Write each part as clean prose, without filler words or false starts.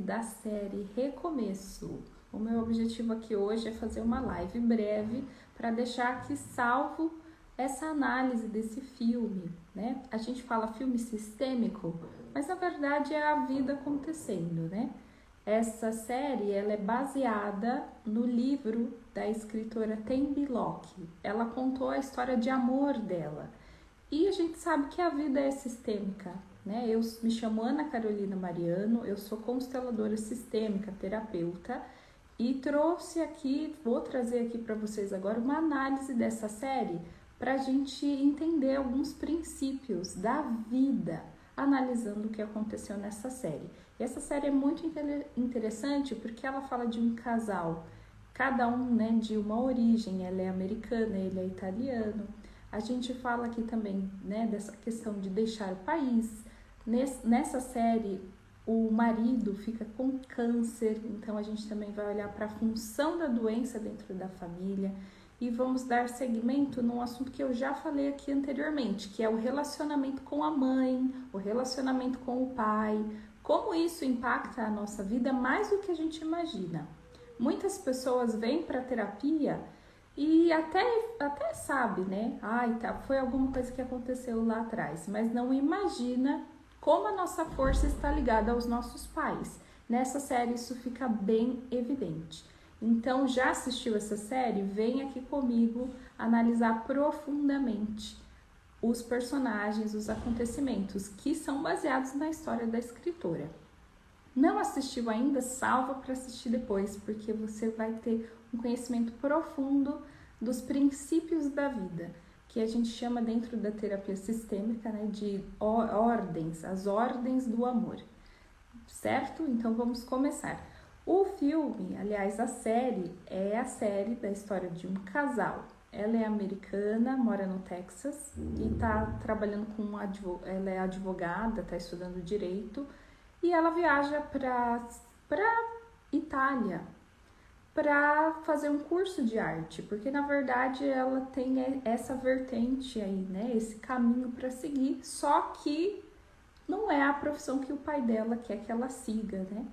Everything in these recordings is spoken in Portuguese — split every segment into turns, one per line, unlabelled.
da série Recomeço. O meu objetivo aqui hoje é fazer uma live breve para deixar aqui salvo essa análise desse filme, né? A gente fala filme sistêmico, mas na verdade é a vida acontecendo, né? Essa série ela é baseada no livro da escritora Tembi Locke. Ela contou a história de amor dela. E a gente sabe que a vida é sistêmica, né? Eu me chamo Ana Carolina Mariano, eu sou consteladora sistêmica, terapeuta, e vou trazer aqui para vocês agora uma análise dessa série para a gente entender alguns princípios da vida, analisando o que aconteceu nessa série. E essa série é muito interessante porque ela fala de um casal, cada um, né, de uma origem, ela é americana, ele é italiano. A gente fala aqui também, né, dessa questão de deixar o país. Nessa série, o marido fica com câncer, então a gente também vai olhar para a função da doença dentro da família e vamos dar seguimento num assunto que eu já falei aqui anteriormente, que é o relacionamento com a mãe, o relacionamento com o pai, como isso impacta a nossa vida mais do que a gente imagina. Muitas pessoas vêm para a terapia e até sabe, né? Foi alguma coisa que aconteceu lá atrás, mas não imagina como a nossa força está ligada aos nossos pais. Nessa série isso fica bem evidente. Então, já assistiu essa série? Vem aqui comigo analisar profundamente os personagens, os acontecimentos que são baseados na história da escritora. Não assistiu ainda? Salva para assistir depois, porque você vai ter um conhecimento profundo dos princípios da vida, que a gente chama dentro da terapia sistêmica, né, de ordens, as ordens do amor, certo? Então vamos começar. O filme, aliás, a série é a série da história de um casal. Ela é americana, mora no Texas e está trabalhando ela é advogada, está estudando direito e ela viaja para Itália para fazer um curso de arte, porque na verdade ela tem essa vertente aí, né, esse caminho para seguir, só que não é a profissão que o pai dela quer que ela siga, né?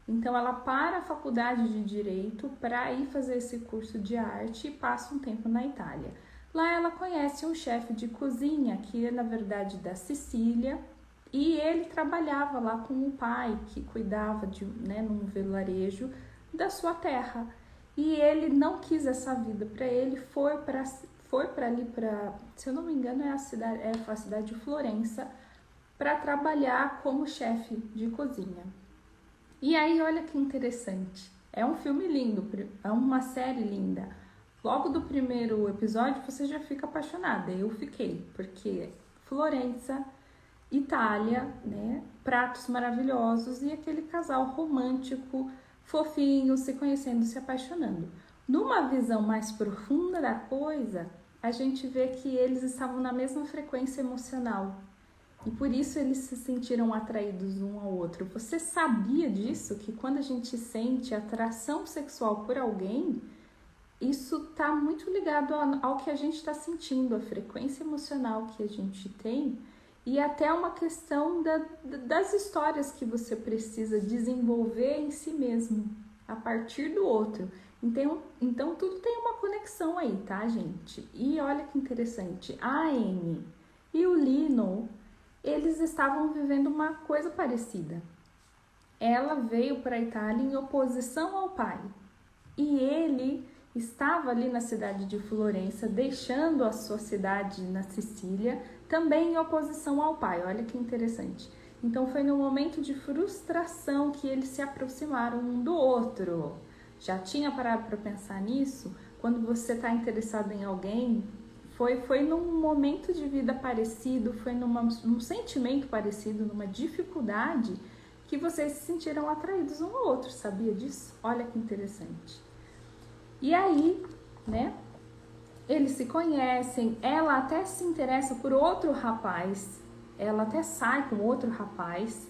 Então ela para a faculdade de Direito para ir fazer esse curso de arte e passa um tempo na Itália. Lá ela conhece um chefe de cozinha, que é na verdade da Sicília, e ele trabalhava lá com o pai, que cuidava num vilarejo da sua terra. E ele não quis essa vida para ele, foi para ali para, se eu não me engano, é a cidade de Florença, para trabalhar como chefe de cozinha. E aí, olha que interessante. É um filme lindo, é uma série linda. Logo do primeiro episódio, você já fica apaixonada. Eu fiquei, porque Florença, Itália, né? Pratos maravilhosos e aquele casal romântico, fofinho, se conhecendo, se apaixonando. Numa visão mais profunda da coisa, a gente vê que eles estavam na mesma frequência emocional. E por isso eles se sentiram atraídos um ao outro. Você sabia disso? Que quando a gente sente atração sexual por alguém, isso está muito ligado ao que a gente está sentindo, a frequência emocional que a gente tem e até uma questão das histórias que você precisa desenvolver em si mesmo, a partir do outro. Então tudo tem uma conexão aí, tá, gente? E olha que interessante, a Amy e o Lino, eles estavam vivendo uma coisa parecida. Ela veio para a Itália em oposição ao pai e ele estava ali na cidade de Florença, deixando a sua cidade na Sicília, também em oposição ao pai. Olha que interessante. Então foi num momento de frustração que eles se aproximaram um do outro. Já tinha parado para pensar nisso? Quando você está interessado em alguém, foi num momento de vida parecido, foi num sentimento parecido, numa dificuldade, que vocês se sentiram atraídos um ao outro, sabia disso? Olha que interessante. E aí, né, eles se conhecem, ela até se interessa por outro rapaz, ela até sai com outro rapaz,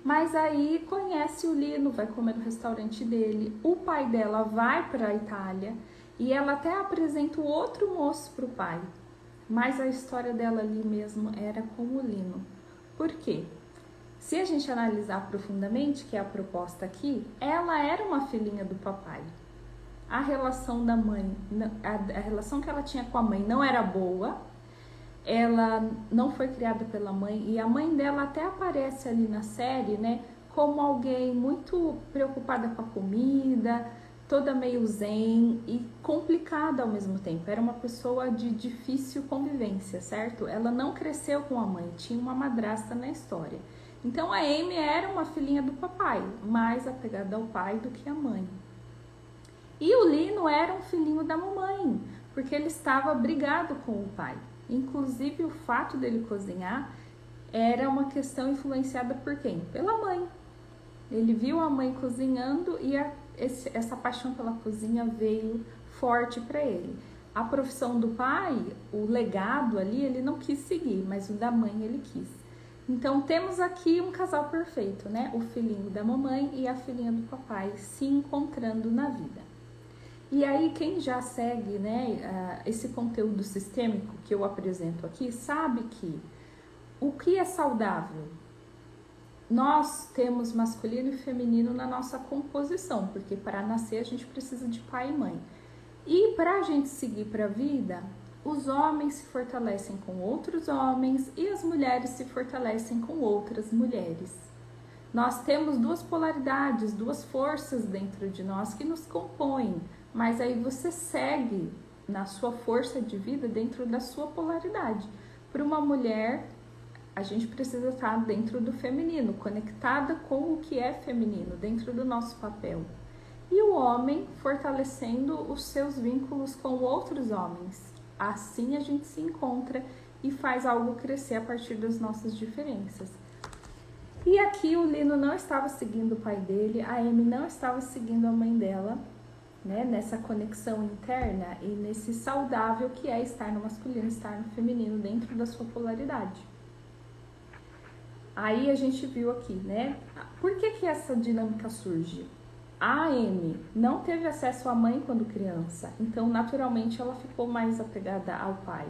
mas aí conhece o Lino, vai comer no restaurante dele, o pai dela vai para a Itália e ela até apresenta o outro moço para o pai, mas a história dela ali mesmo era com o Lino. Por quê? Se a gente analisar profundamente, que é a proposta aqui, ela era uma filhinha do papai. A relação da mãe, a relação que ela tinha com a mãe não era boa, ela não foi criada pela mãe, e a mãe dela até aparece ali na série, né, como alguém muito preocupada com a comida, toda meio zen e complicada ao mesmo tempo. Era uma pessoa de difícil convivência, certo? Ela não cresceu com a mãe, tinha uma madrasta na história. Então a Amy era uma filhinha do papai, mais apegada ao pai do que à mãe. E o Lino era um filhinho da mamãe, porque ele estava brigado com o pai. Inclusive o fato dele cozinhar era uma questão influenciada por quem? Pela mãe. Ele viu a mãe cozinhando e essa paixão pela cozinha veio forte para ele. A profissão do pai, o legado ali, ele não quis seguir, mas o da mãe ele quis. Então temos aqui um casal perfeito, né? O filhinho da mamãe e a filhinha do papai se encontrando na vida. E aí quem já segue, né, esse conteúdo sistêmico que eu apresento aqui, sabe que o que é saudável? Nós temos masculino e feminino na nossa composição, porque para nascer a gente precisa de pai e mãe. E para a gente seguir para a vida, os homens se fortalecem com outros homens e as mulheres se fortalecem com outras mulheres. Nós temos duas polaridades, duas forças dentro de nós que nos compõem, mas aí você segue na sua força de vida dentro da sua polaridade. Para uma mulher, a gente precisa estar dentro do feminino, conectada com o que é feminino, dentro do nosso papel. E o homem fortalecendo os seus vínculos com outros homens. Assim a gente se encontra e faz algo crescer a partir das nossas diferenças. E aqui o Lino não estava seguindo o pai dele, a Amy não estava seguindo a mãe dela, né, nessa conexão interna e nesse saudável que é estar no masculino, estar no feminino, dentro da sua polaridade. Aí a gente viu aqui, né, por que essa dinâmica surge? A Amy não teve acesso à mãe quando criança, então naturalmente ela ficou mais apegada ao pai.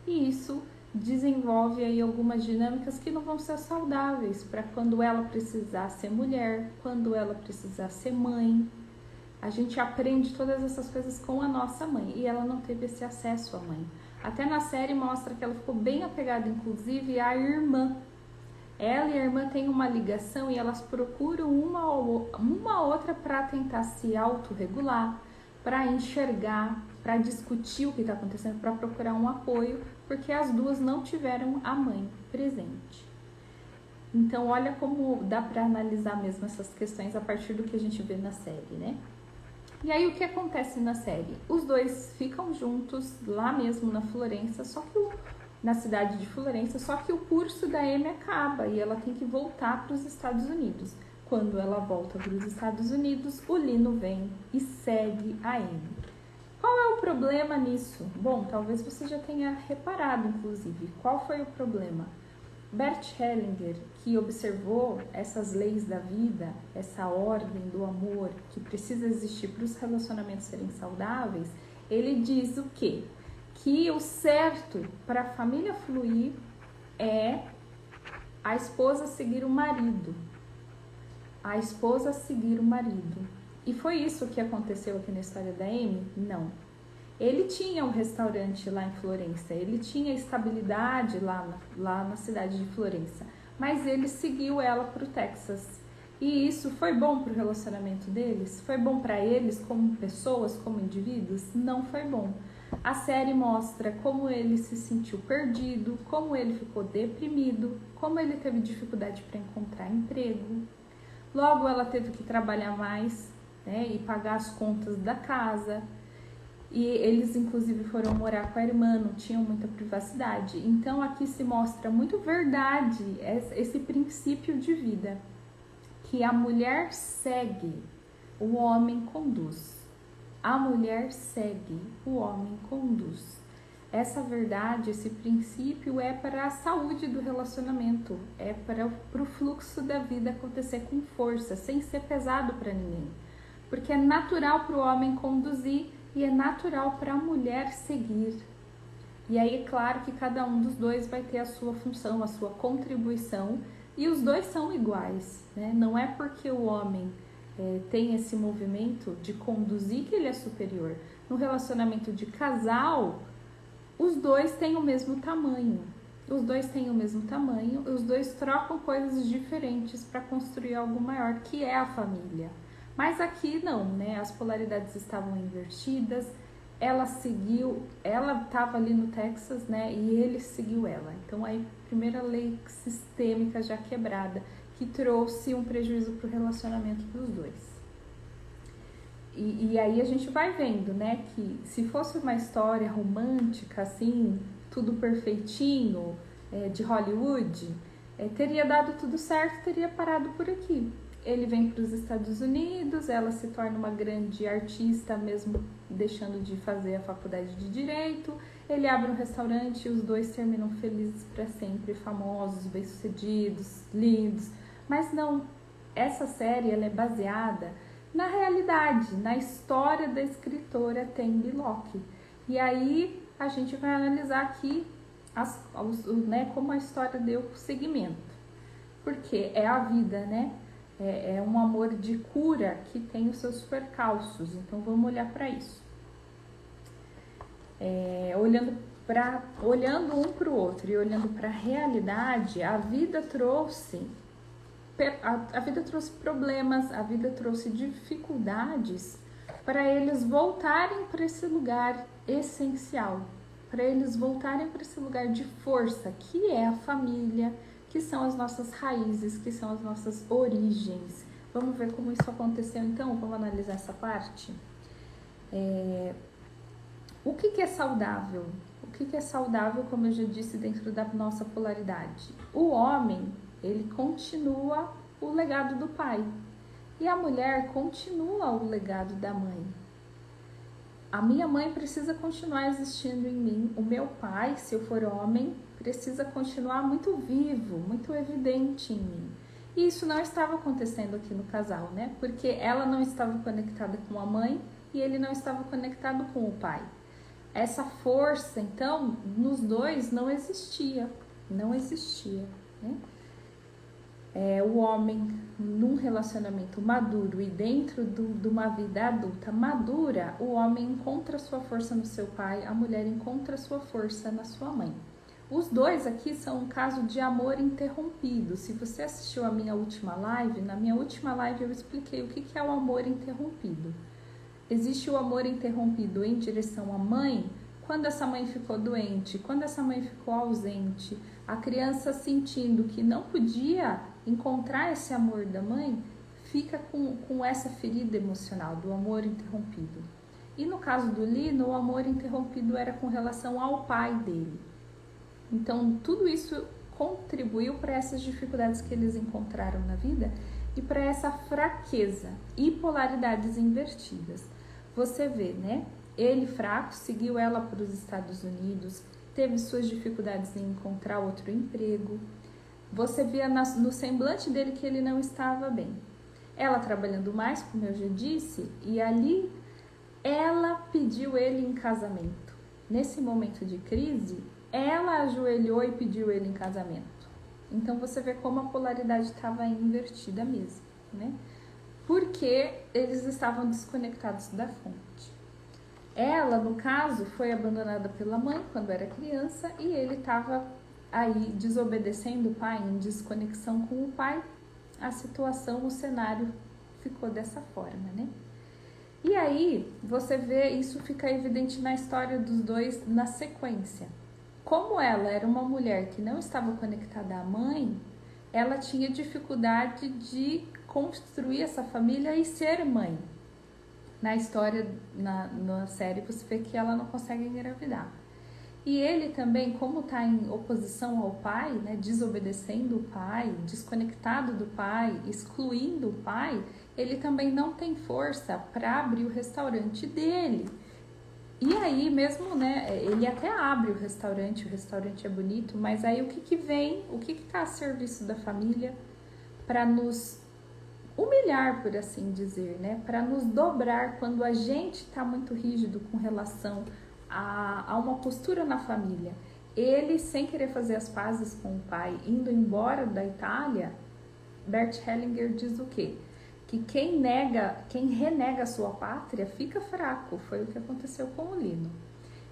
E isso desenvolve aí algumas dinâmicas que não vão ser saudáveis para quando ela precisar ser mulher, quando ela precisar ser mãe. A gente aprende todas essas coisas com a nossa mãe e ela não teve esse acesso à mãe. Até na série mostra que ela ficou bem apegada, inclusive, à irmã. Ela e a irmã têm uma ligação e elas procuram uma outra para tentar se autorregular, para enxergar, para discutir o que está acontecendo, para procurar um apoio, porque as duas não tiveram a mãe presente. Então, olha como dá para analisar mesmo essas questões a partir do que a gente vê na série, né? E aí, o que acontece na série? Os dois ficam juntos lá mesmo na Florença, na cidade de Florença, só que o curso da Amy acaba e ela tem que voltar para os Estados Unidos. Quando ela volta para os Estados Unidos, o Lino vem e segue a Amy. Qual é o problema nisso? Bom, talvez você já tenha reparado, inclusive. Qual foi o problema? Bert Hellinger, que observou essas leis da vida, essa ordem do amor que precisa existir para os relacionamentos serem saudáveis, ele diz o quê? Que o certo para a família fluir é a esposa seguir o marido. A esposa seguir o marido. E foi isso que aconteceu aqui na história da Amy? Não. Ele tinha um restaurante lá em Florença, ele tinha estabilidade lá na cidade de Florença, mas ele seguiu ela para o Texas. E isso foi bom para o relacionamento deles? Foi bom para eles como pessoas, como indivíduos? Não foi bom. A série mostra como ele se sentiu perdido, como ele ficou deprimido, como ele teve dificuldade para encontrar emprego. Logo ela teve que trabalhar mais, né, e pagar as contas da casa. E eles inclusive foram morar com a irmã, não tinham muita privacidade. Então aqui se mostra muito verdade esse princípio de vida, que a mulher segue, o homem conduz. A mulher segue, o homem conduz. Essa verdade, esse princípio é para a saúde do relacionamento, é para o fluxo da vida acontecer com força, sem ser pesado para ninguém. Porque é natural para o homem conduzir e é natural para a mulher seguir. E aí é claro que cada um dos dois vai ter a sua função, a sua contribuição, E os dois são iguais, né? Não é porque o homem tem esse movimento de conduzir que ele é superior. No relacionamento de casal, os dois têm o mesmo tamanho. Os dois têm o mesmo tamanho, os dois trocam coisas diferentes para construir algo maior, que é a família. Mas aqui não, né? As polaridades estavam invertidas. Ela estava ali no Texas, né? E ele seguiu ela. Então, aí, primeira lei sistêmica já quebrada, que trouxe um prejuízo para o relacionamento dos dois. E aí a gente vai vendo, né? Que se fosse uma história romântica, assim, tudo perfeitinho, de Hollywood, teria dado tudo certo, teria parado por aqui. Ele vem para os Estados Unidos, ela se torna uma grande artista, mesmo deixando de fazer a faculdade de Direito. Ele abre um restaurante e os dois terminam felizes para sempre, famosos, bem-sucedidos, lindos. Mas não, essa série ela é baseada na realidade, na história da escritora Tembi Locke. E aí a gente vai analisar aqui como a história deu seguimento. Porque é a vida, né? É um amor de cura que tem os seus percalços. Então vamos olhar para isso. Olhando um para o outro e olhando para a realidade, a vida trouxe problemas, a vida trouxe dificuldades para eles voltarem para esse lugar essencial, para eles voltarem para esse lugar de força, que é a família, que são as nossas raízes, que são as nossas origens. Vamos ver como isso aconteceu então? Vamos analisar essa parte? O que é saudável? O que é saudável, como eu já disse, dentro da nossa polaridade? O homem, ele continua o legado do pai. E a mulher continua o legado da mãe. A minha mãe precisa continuar existindo em mim. O meu pai, se eu for homem, precisa continuar muito vivo, muito evidente em mim. E isso não estava acontecendo aqui no casal, né? Porque ela não estava conectada com a mãe e ele não estava conectado com o pai. Essa força, então, nos dois não existia, né? O homem num relacionamento maduro e dentro de uma vida adulta madura, o homem encontra sua força no seu pai, a mulher encontra sua força na sua mãe. Os dois aqui são um caso de amor interrompido. Se você assistiu a minha última live, na minha última live eu expliquei o que é o amor interrompido. Existe o amor interrompido em direção à mãe, quando essa mãe ficou doente, quando essa mãe ficou ausente, a criança sentindo que não podia encontrar esse amor da mãe, fica com essa ferida emocional do amor interrompido. E no caso do Lino, o amor interrompido era com relação ao pai dele. Então, tudo isso contribuiu para essas dificuldades que eles encontraram na vida e para essa fraqueza e polaridades invertidas. Você vê, né? Ele fraco, seguiu ela para os Estados Unidos, teve suas dificuldades em encontrar outro emprego. Você via no semblante dele que ele não estava bem. Ela trabalhando mais, como eu já disse, e ali ela pediu ele em casamento. Nesse momento de crise, ela ajoelhou e pediu ele em casamento. Então você vê como a polaridade estava invertida mesmo, né? Porque eles estavam desconectados da fonte. Ela, no caso, foi abandonada pela mãe quando era criança e ele estava aí desobedecendo o pai, em desconexão com o pai. A situação, o cenário ficou dessa forma, né? E aí você vê, isso fica evidente na história dos dois na sequência. Como ela era uma mulher que não estava conectada à mãe, ela tinha dificuldade de construir essa família e ser mãe. Na história, na série, você vê que ela não consegue engravidar. E ele também, como está em oposição ao pai, né, desobedecendo o pai, desconectado do pai, excluindo o pai, ele também não tem força para abrir o restaurante dele. E aí mesmo, né, ele até abre o restaurante é bonito, mas aí o que vem, o que está a serviço da família para nos humilhar, por assim dizer, né, para nos dobrar quando a gente está muito rígido com relação a uma postura na família. ele, sem querer fazer as pazes com o pai, indo embora da Itália, Bert Hellinger diz o quê? Que quem renega a sua pátria fica fraco. Foi o que aconteceu com o Lino.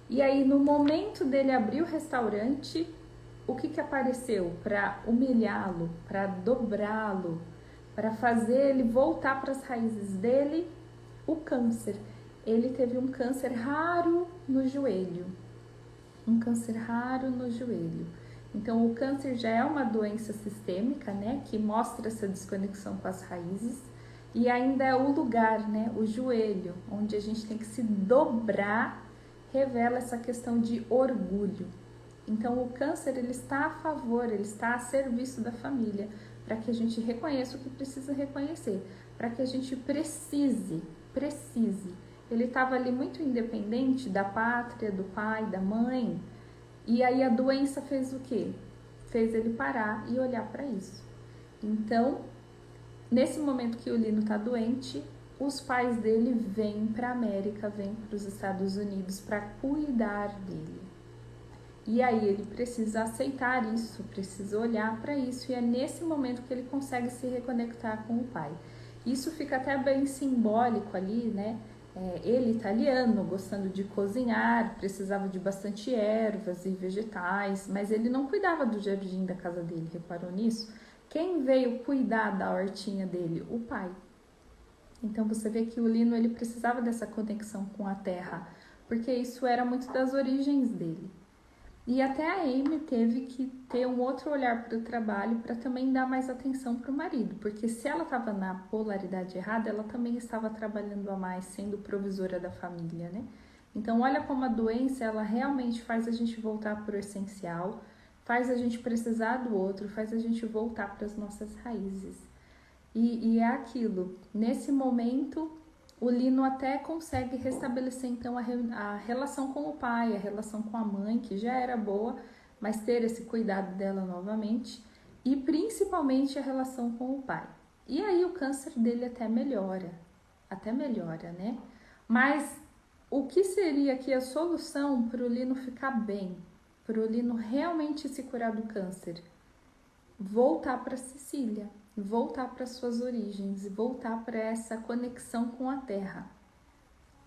E aí, no momento dele abrir o restaurante, o que apareceu? Para humilhá-lo, para dobrá-lo, para fazer ele voltar para as raízes dele, o câncer. Ele teve um câncer raro no joelho. Um câncer raro no joelho. Então, o câncer já é uma doença sistêmica, né? Que mostra essa desconexão com as raízes. E ainda é o lugar, né? O joelho, onde a gente tem que se dobrar, revela essa questão de orgulho. Então, o câncer, ele está a favor, ele está a serviço da família, para que a gente reconheça o que precisa reconhecer, para que a gente precise. Ele estava ali muito independente da pátria, do pai, da mãe, e aí a doença fez o quê? Fez ele parar e olhar para isso. Então, nesse momento que o Lino está doente, os pais dele vêm para a América, vêm para os Estados Unidos para cuidar dele. E aí ele precisa aceitar isso, precisa olhar para isso, e é nesse momento que ele consegue se reconectar com o pai. Isso fica até bem simbólico ali, né? Ele italiano, gostando de cozinhar, precisava de bastante ervas e vegetais, mas ele não cuidava do jardim da casa dele, reparou nisso? Quem veio cuidar da hortinha dele? O pai. Então você vê que o Lino, ele precisava dessa conexão com a terra, porque isso era muito das origens dele. E até a Amy teve que ter um outro olhar para o trabalho para também dar mais atenção para o marido, porque se ela estava na polaridade errada, ela também estava trabalhando a mais, sendo provisora da família, né? Então olha como a doença, ela realmente faz a gente voltar para o essencial, faz a gente precisar do outro, faz a gente voltar para as nossas raízes. E é aquilo, nesse momento o Lino até consegue restabelecer então a relação com o pai, a relação com a mãe, que já era boa, mas ter esse cuidado dela novamente, e principalmente a relação com o pai. E aí o câncer dele até melhora, né? Mas o que seria aqui a solução para o Lino ficar bem, para o Lino realmente se curar do câncer? Voltar para Sicília, voltar para suas origens, voltar para essa conexão com a terra.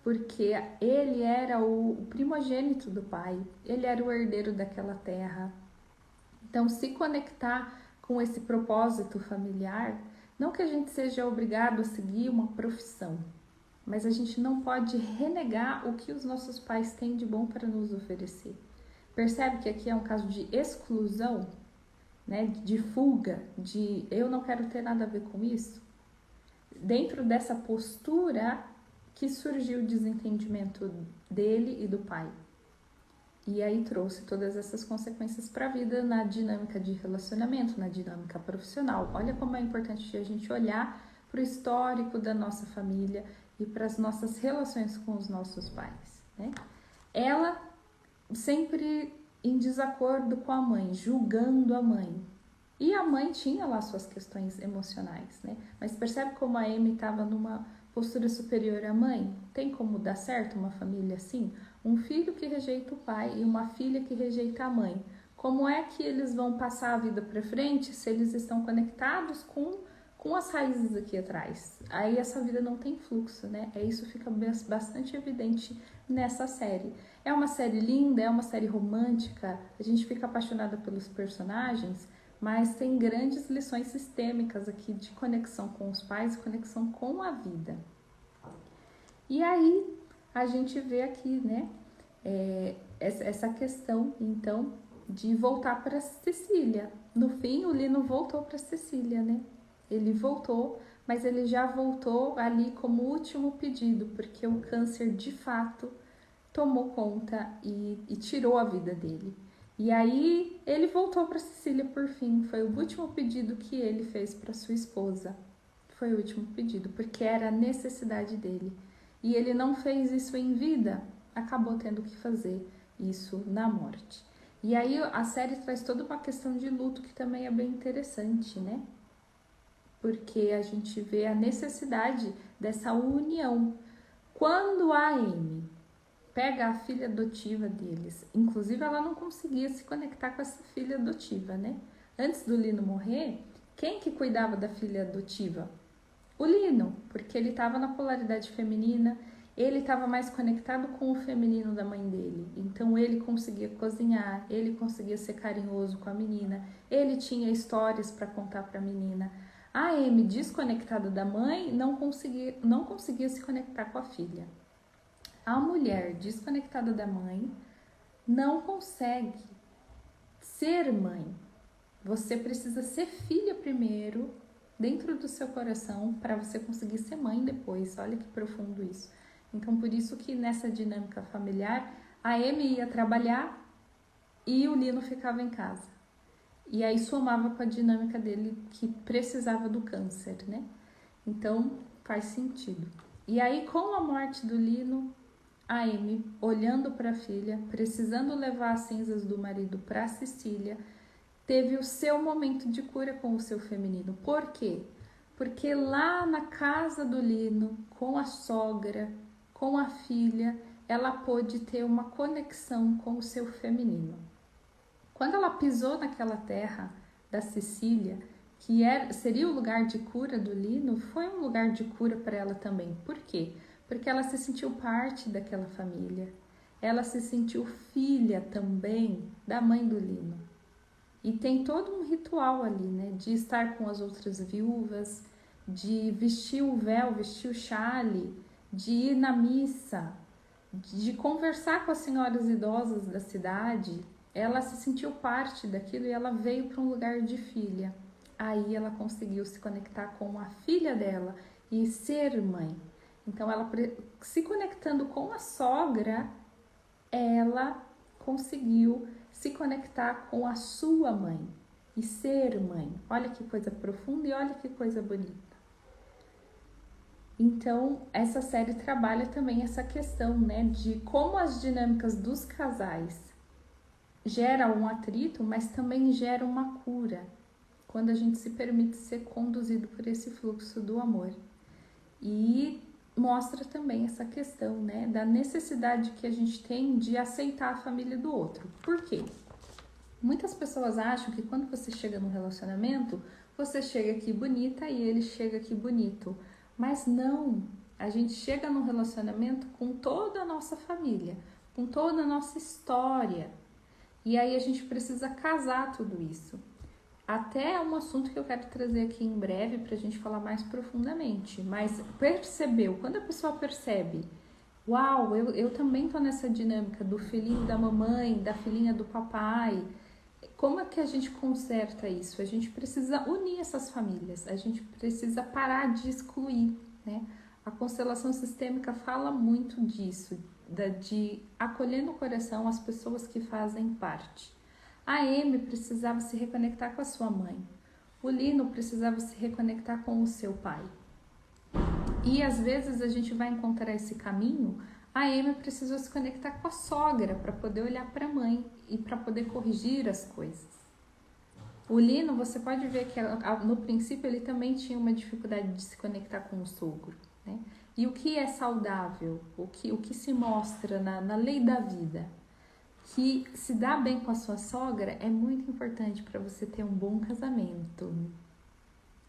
Porque ele era o primogênito do pai, ele era o herdeiro daquela terra. Então, se conectar com esse propósito familiar, não que a gente seja obrigado a seguir uma profissão, mas a gente não pode renegar o que os nossos pais têm de bom para nos oferecer. Percebe que aqui é um caso de exclusão, né, de fuga, de eu não quero ter nada a ver com isso? Dentro dessa postura que surgiu o desentendimento dele e do pai. E aí trouxe todas essas consequências para a vida na dinâmica de relacionamento, na dinâmica profissional. Olha como é importante a gente olhar para o histórico da nossa família e para as nossas relações com os nossos pais, né? Ela sempre em desacordo com a mãe, julgando a mãe. E a mãe tinha lá suas questões emocionais, né? Mas percebe como a Amy estava numa postura superior à mãe? Tem como dar certo uma família assim? Um filho que rejeita o pai e uma filha que rejeita a mãe. Como é que eles vão passar a vida para frente se eles estão conectados com as raízes aqui atrás? Aí essa vida não tem fluxo, né? Isso fica bastante evidente nessa série. É uma série linda, é uma série romântica, a gente fica apaixonada pelos personagens, mas tem grandes lições sistêmicas aqui de conexão com os pais, conexão com a vida. E aí a gente vê aqui, né, essa questão, então, de voltar para Sicília. No fim, o Lino voltou para Sicília, né? Ele voltou, mas ele já voltou ali como último pedido, porque o câncer, de fato, tomou conta e tirou a vida dele. E aí ele voltou para Sicília por fim. Foi o último pedido que ele fez para sua esposa. Foi o último pedido, porque era a necessidade dele. E ele não fez isso em vida, acabou tendo que fazer isso na morte. E aí a série traz toda uma questão de luto que também é bem interessante, né? Porque a gente vê a necessidade dessa união. Quando a Amy pega a filha adotiva deles. Inclusive, ela não conseguia se conectar com essa filha adotiva, né? Antes do Lino morrer, quem que cuidava da filha adotiva? O Lino, porque ele estava na polaridade feminina, ele estava mais conectado com o feminino da mãe dele. Então ele conseguia cozinhar, ele conseguia ser carinhoso com a menina, ele tinha histórias para contar para a menina. A Amy, desconectada da mãe, não conseguia se conectar com a filha. A mulher desconectada da mãe não consegue ser mãe. Você precisa ser filha primeiro, dentro do seu coração, para você conseguir ser mãe depois. Olha que profundo isso. Então, por isso que nessa dinâmica familiar, a Amy ia trabalhar e o Lino ficava em casa. E aí somava com a dinâmica dele que precisava do câncer, né? Então, faz sentido. E aí, com a morte do Lino, a Amy, olhando para a filha, precisando levar as cinzas do marido para Sicília, teve o seu momento de cura com o seu feminino. Por quê? Porque lá na casa do Lino, com a sogra, com a filha, ela pôde ter uma conexão com o seu feminino. Quando ela pisou naquela terra da Sicília, que seria o lugar de cura do Lino, foi um lugar de cura para ela também. Por quê? Porque ela se sentiu parte daquela família. Ela se sentiu filha também da mãe do Lino. E tem todo um ritual ali, né? De estar com as outras viúvas, de vestir o véu, vestir o chale, de ir na missa, de conversar com as senhoras idosas da cidade. Ela se sentiu parte daquilo e ela veio para um lugar de filha. Aí ela conseguiu se conectar com a filha dela e ser mãe. Então, ela se conectando com a sogra, ela conseguiu se conectar com a sua mãe e ser mãe. Olha que coisa profunda e olha que coisa bonita. Então, essa série trabalha também essa questão, né, de como as dinâmicas dos casais geram um atrito, mas também geram uma cura, quando a gente se permite ser conduzido por esse fluxo do amor. E mostra também essa questão, né, da necessidade que a gente tem de aceitar a família do outro. Por quê? Muitas pessoas acham que quando você chega num relacionamento, você chega aqui bonita e ele chega aqui bonito. Mas não, a gente chega num relacionamento com toda a nossa família, com toda a nossa história. E aí a gente precisa casar tudo isso. Até é um assunto que eu quero trazer aqui em breve para a gente falar mais profundamente. Mas percebeu, quando a pessoa percebe, uau, eu também tô nessa dinâmica do filhinho da mamãe, da filhinha do papai. Como é que a gente conserta isso? A gente precisa unir essas famílias, a gente precisa parar de excluir, né? A constelação sistêmica fala muito disso, de acolher no coração as pessoas que fazem parte. A Amy precisava se reconectar com a sua mãe. O Lino precisava se reconectar com o seu pai. E às vezes a gente vai encontrar esse caminho. A Amy precisou se conectar com a sogra para poder olhar para a mãe e para poder corrigir as coisas. O Lino, você pode ver que no princípio ele também tinha uma dificuldade de se conectar com o sogro, né? E o que é saudável, o que se mostra na lei da vida, que se dar bem com a sua sogra é muito importante para você ter um bom casamento.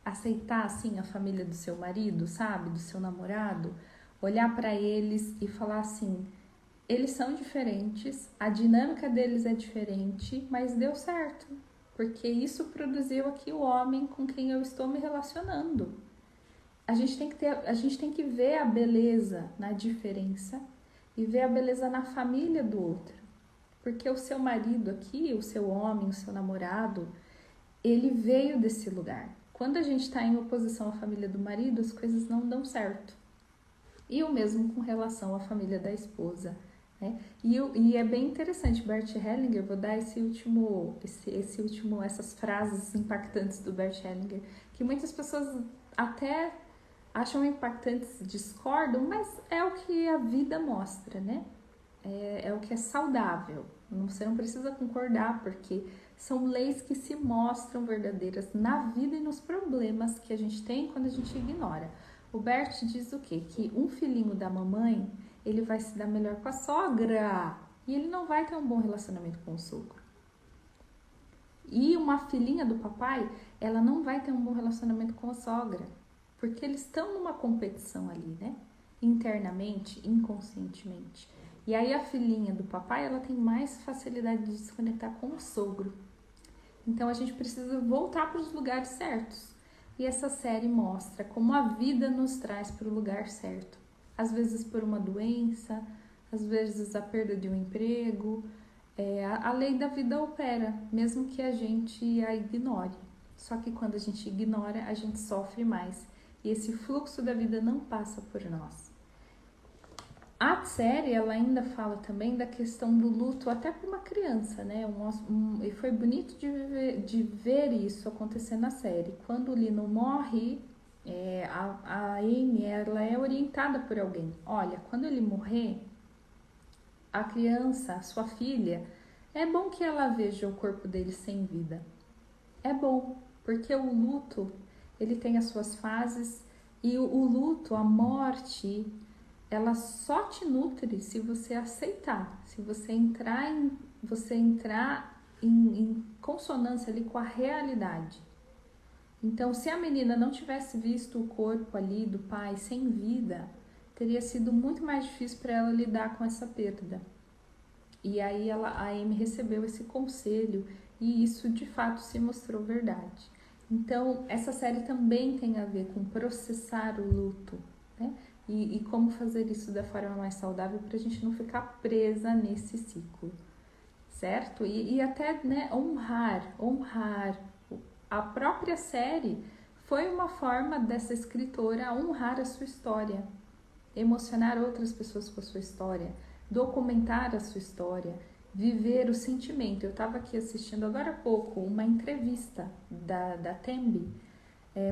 Aceitar, assim, a família do seu marido, sabe? Do seu namorado. Olhar para eles e falar assim, eles são diferentes, a dinâmica deles é diferente, mas deu certo. Porque isso produziu aqui o homem com quem eu estou me relacionando. A gente tem que ver a beleza na diferença e ver a beleza na família do outro. Porque o seu marido aqui, o seu homem, o seu namorado, ele veio desse lugar. Quando a gente está em oposição à família do marido, as coisas não dão certo. E o mesmo com relação à família da esposa, né? E é bem interessante, Bert Hellinger, vou dar essas frases impactantes do Bert Hellinger, que muitas pessoas até acham impactantes, discordam, mas é o que a vida mostra, né? É o que é saudável. Você não precisa concordar, porque são leis que se mostram verdadeiras na vida e nos problemas que a gente tem quando a gente ignora. O Bert diz o quê? Que um filhinho da mamãe, ele vai se dar melhor com a sogra e ele não vai ter um bom relacionamento com o sogro. E uma filhinha do papai, ela não vai ter um bom relacionamento com a sogra, porque eles estão numa competição ali, né? Internamente, inconscientemente. E aí a filhinha do papai, ela tem mais facilidade de se conectar com o sogro. Então a gente precisa voltar para os lugares certos. E essa série mostra como a vida nos traz para o lugar certo. Às vezes por uma doença, às vezes a perda de um emprego. A lei da vida opera, mesmo que a gente a ignore. Só que quando a gente ignora, a gente sofre mais. E esse fluxo da vida não passa por nós. A série, ela ainda fala também da questão do luto até para uma criança, né? E foi bonito de ver isso acontecer na série. Quando o Lino morre, a Amy, ela é orientada por alguém. Olha, quando ele morrer, a criança, a sua filha, é bom que ela veja o corpo dele sem vida. É bom, porque o luto, ele tem as suas fases e o luto, a morte, ela só te nutre se você aceitar, se você entrar em consonância ali com a realidade. Então, se a menina não tivesse visto o corpo ali do pai sem vida, teria sido muito mais difícil para ela lidar com essa perda. E aí a Amy recebeu esse conselho e isso de fato se mostrou verdade. Então, essa série também tem a ver com processar o luto, né? E como fazer isso da forma mais saudável para a gente não ficar presa nesse ciclo, certo? E até, né, honrar. A própria série foi uma forma dessa escritora honrar a sua história, emocionar outras pessoas com a sua história, documentar a sua história, viver o sentimento. Eu estava aqui assistindo agora há pouco uma entrevista da Thembi,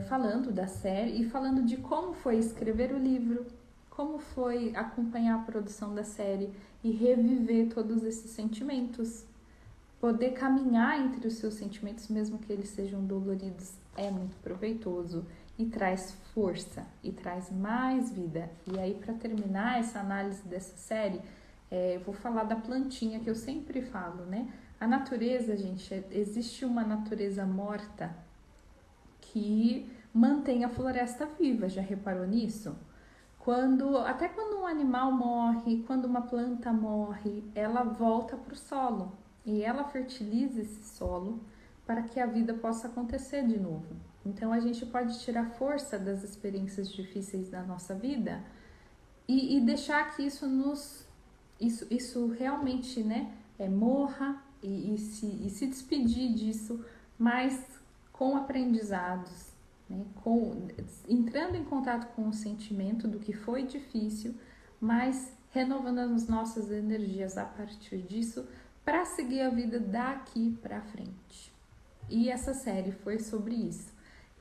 falando da série e falando de como foi escrever o livro, como foi acompanhar a produção da série e reviver todos esses sentimentos. Poder caminhar entre os seus sentimentos, mesmo que eles sejam doloridos, é muito proveitoso e traz força e traz mais vida. E aí, para terminar essa análise dessa série, eu vou falar da plantinha que eu sempre falo, né? A natureza, gente, existe uma natureza morta que mantém a floresta viva, já reparou nisso? Até quando um animal morre, quando uma planta morre, ela volta para o solo e ela fertiliza esse solo para que a vida possa acontecer de novo. Então a gente pode tirar força das experiências difíceis da nossa vida e deixar que isso realmente, né, morra e se despedir disso, mas com aprendizados, né, entrando em contato com o sentimento do que foi difícil, mas renovando as nossas energias a partir disso para seguir a vida daqui para frente. E essa série foi sobre isso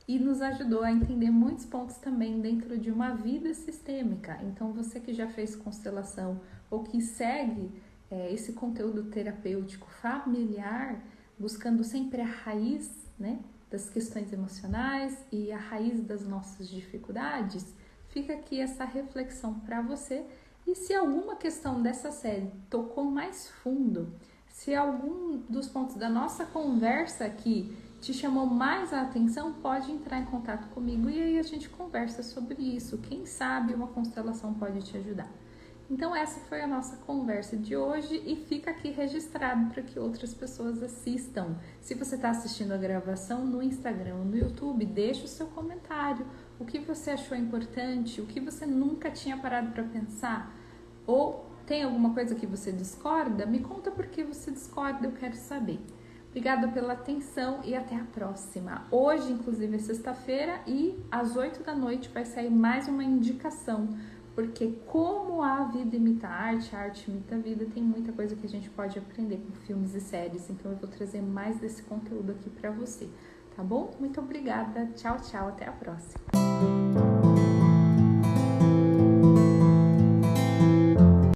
e nos ajudou a entender muitos pontos também dentro de uma vida sistêmica. Então você que já fez constelação ou que segue esse conteúdo terapêutico familiar, buscando sempre a raiz, né, das questões emocionais e a raiz das nossas dificuldades, fica aqui essa reflexão para você. E se alguma questão dessa série tocou mais fundo, se algum dos pontos da nossa conversa aqui te chamou mais a atenção, pode entrar em contato comigo e aí a gente conversa sobre isso. Quem sabe uma constelação pode te ajudar. Então essa foi a nossa conversa de hoje e fica aqui registrado para que outras pessoas assistam. Se você está assistindo a gravação no Instagram ou no YouTube, deixa o seu comentário. O que você achou importante, o que você nunca tinha parado para pensar, ou tem alguma coisa que você discorda? Me conta por que você discorda, eu quero saber. Obrigada pela atenção e até a próxima. Hoje, inclusive, é sexta-feira e às 8 da noite vai sair mais uma indicação, porque como a vida imita a arte imita a vida, tem muita coisa que a gente pode aprender com filmes e séries, então eu vou trazer mais desse conteúdo aqui para você, tá bom? Muito obrigada, tchau, tchau, até a próxima.